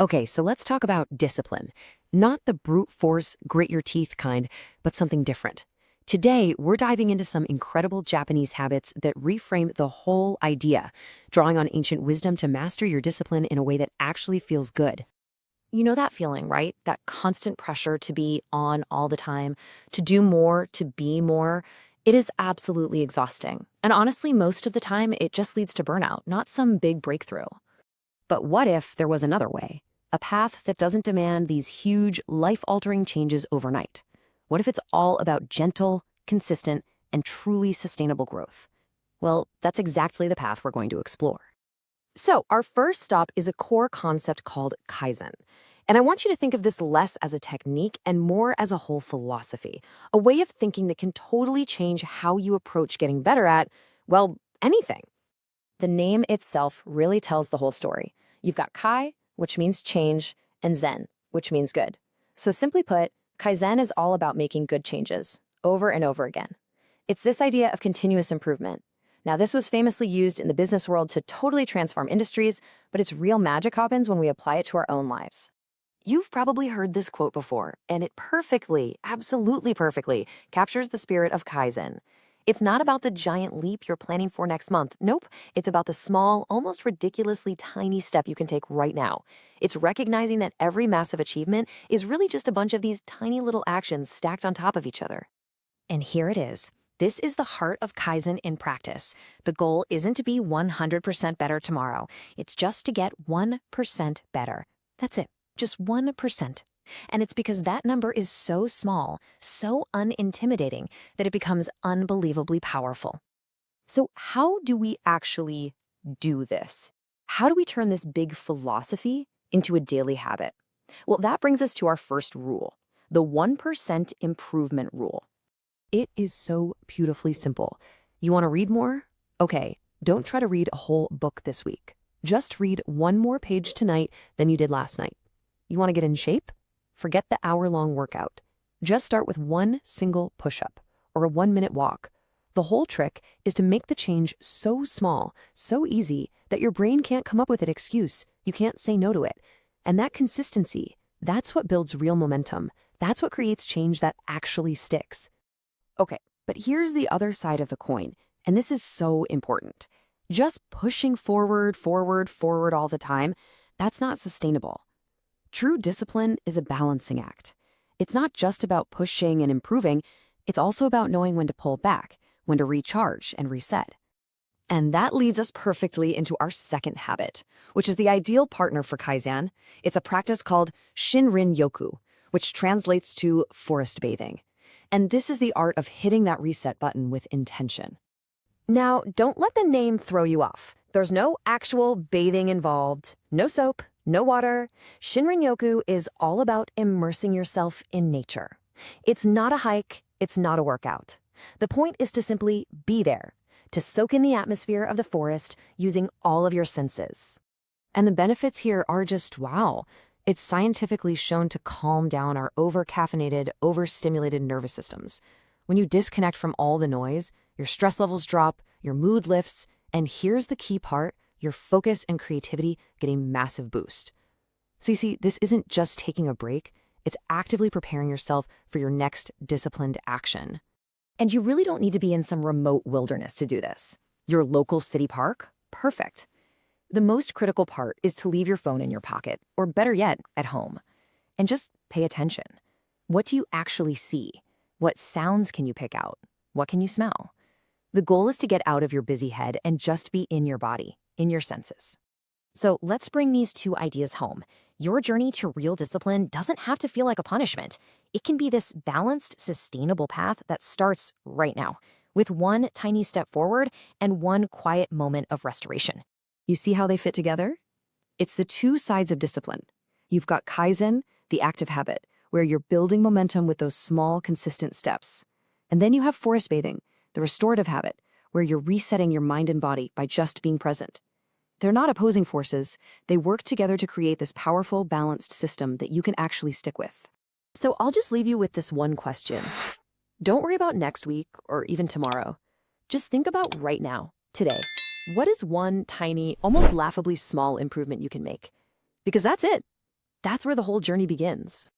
Okay, so let's talk about discipline. Not the brute force, grit your teeth kind, but something different. Today, we're diving into some incredible Japanese habits that reframe the whole idea, drawing on ancient wisdom to master your discipline in a way that actually feels good. You know that feeling, right? That constant pressure to be on all the time, to do more, to be more. It is absolutely exhausting. And honestly, most of the time, it just leads to burnout, not some big breakthrough. But what if there was another way? A path that doesn't demand these huge, life-altering changes overnight? What if it's all about gentle, consistent, and truly sustainable growth? Well, that's exactly the path we're going to explore. So, our first stop is a core concept called Kaizen. And I want you to think of this less as a technique and more as a whole philosophy, a way of thinking that can totally change how you approach getting better at, well, anything. The name itself really tells the whole story. You've got Kai, which means change, and Zen, which means good. So simply put, Kaizen is all about making good changes, over and over again. It's this idea of continuous improvement. Now, this was famously used in the business world to totally transform industries, but its real magic happens when we apply it to our own lives. You've probably heard this quote before, and it perfectly, absolutely perfectly, captures the spirit of Kaizen. It's not about the giant leap you're planning for next month. Nope. It's about the small, almost ridiculously tiny step you can take right now. It's recognizing that every massive achievement is really just a bunch of these tiny little actions stacked on top of each other. And here it is. This is the heart of Kaizen in practice. The goal isn't to be 100% better tomorrow. It's just to get 1% better. That's it. Just 1%. And it's because that number is so small, so unintimidating, that it becomes unbelievably powerful. So how do we actually do this? How do we turn this big philosophy into a daily habit? Well, that brings us to our first rule, the 1% improvement rule. It is so beautifully simple. You want to read more? Okay, don't try to read a whole book this week. Just read one more page tonight than you did last night. You want to get in shape? Forget the hour-long workout. Just start with one single push-up or a 1-minute walk. The whole trick is to make the change so small, so easy, that your brain can't come up with an excuse. You can't say no to it. And that consistency, that's what builds real momentum. That's what creates change that actually sticks. Okay, but here's the other side of the coin, and this is so important. Just pushing forward, forward, forward all the time, that's not sustainable. True discipline is a balancing act. It's not just about pushing and improving, it's also about knowing when to pull back, when to recharge and reset. And that leads us perfectly into our second habit, which is the ideal partner for Kaizen. It's a practice called Shinrin-yoku, which translates to forest bathing. And this is the art of hitting that reset button with intention. Now, don't let the name throw you off. There's no actual bathing involved, no soap, no water. Shinrin-yoku is all about immersing yourself in nature. It's not a hike, it's not a workout. The point is to simply be there, to soak in the atmosphere of the forest using all of your senses. And the benefits here are just wow. It's scientifically shown to calm down our over-caffeinated, overstimulated nervous systems. When you disconnect from all the noise, your stress levels drop, your mood lifts, and here's the key part, your focus and creativity get a massive boost. So you see, this isn't just taking a break, it's actively preparing yourself for your next disciplined action. And you really don't need to be in some remote wilderness to do this. Your local city park? Perfect. The most critical part is to leave your phone in your pocket, or better yet, at home. And just pay attention. What do you actually see? What sounds can you pick out? What can you smell? The goal is to get out of your busy head and just be in your body, in your senses. So let's bring these two ideas home. Your journey to real discipline doesn't have to feel like a punishment. It can be this balanced, sustainable path that starts right now, with one tiny step forward and one quiet moment of restoration. You see how they fit together? It's the two sides of discipline. You've got Kaizen, the active habit, where you're building momentum with those small, consistent steps. And then you have forest bathing, the restorative habit, where you're resetting your mind and body by just being present. They're not opposing forces. They work together to create this powerful, balanced system that you can actually stick with. So I'll just leave you with this one question. Don't worry about next week or even tomorrow. Just think about right now, today. What is one tiny, almost laughably small improvement you can make? Because that's it. That's where the whole journey begins.